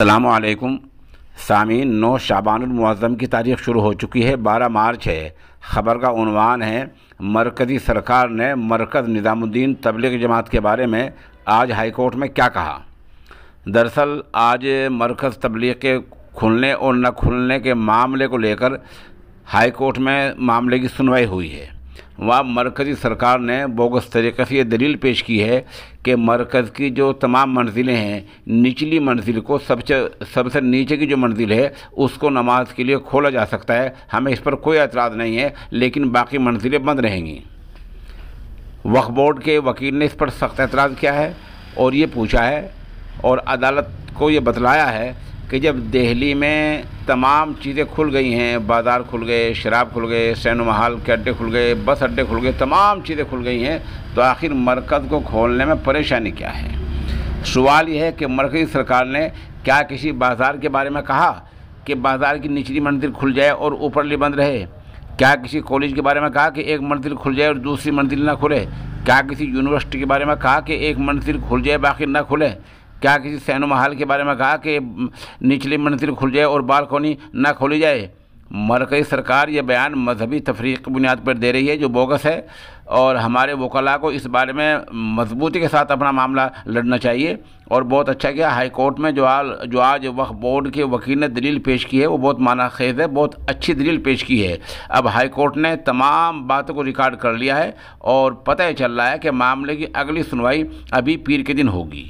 अस्सलामुअलैकुम सामीन। 9 शाबानुल मुअज़्ज़म की तारीख़ शुरू हो चुकी है, 12 मार्च है। ख़बर का उन्वान है मरकज़ी सरकार ने मरकज़ निज़ामुद्दीन तबलीग जमात के बारे में आज हाई कोर्ट में क्या कहा। दरअसल आज मरकज़ तबलीग के खुलने और न खुलने के मामले को लेकर हाई कोर्ट में मामले की सुनवाई हुई है। वहाँ मरकज़ी सरकार ने बोगस तरीक़े से ये दलील पेश की है कि मरकज़ की जो तमाम मंजिलें हैं, निचली मंजिल को सबसे नीचे की जो मंजिल है उसको नमाज के लिए खोला जा सकता है, हमें इस पर कोई एतराज़ नहीं है, लेकिन बाकी मंजिलें बंद रहेंगी। वक्फ़ बोर्ड के वकील ने इस पर सख्त एतराज़ किया है और ये पूछा है और अदालत को ये बतलाया है कि जब दिल्ली में तमाम चीज़ें खुल गई हैं, बाज़ार खुल गए, शराब खुल गए, सैनो महाल के अड्डे खुल गए, बस अड्डे खुल गए, तमाम चीज़ें खुल गई हैं, तो आखिर मरकज़ को खोलने में परेशानी क्या है। सवाल यह है कि मरकज़ी सरकार ने क्या किसी बाज़ार के बारे में कहा कि बाज़ार की निचली मंजिल खुल जाए और ऊपरली बंद रहे? क्या किसी कॉलेज के बारे में कहा कि एक मंजिल खुल जाए और दूसरी मंजिल ना खुले? क्या किसी यूनिवर्सिटी के बारे में कहा कि एक मंजिल खुल जाए बाकी ना खुले? क्या किसी सैनो महाल के बारे में कहा कि निचली मंजिल खुल जाए और बालकोनी ना खोली जाए? मरकज़ी सरकार ये बयान मजहबी तफरीक की बुनियाद पर दे रही है जो बोगस है, और हमारे वकला को इस बारे में मजबूती के साथ अपना मामला लड़ना चाहिए। और बहुत अच्छा किया हाई कोर्ट में जो आज वक्फ बोर्ड के वकील ने दलील पेश की है वो बहुत मानाखेज है, बहुत अच्छी दलील पेश की है। अब हाई कोर्ट ने तमाम बातों को रिकॉर्ड कर लिया है और पता ही चल रहा है कि मामले की अगली सुनवाई अभी पीर के दिन होगी।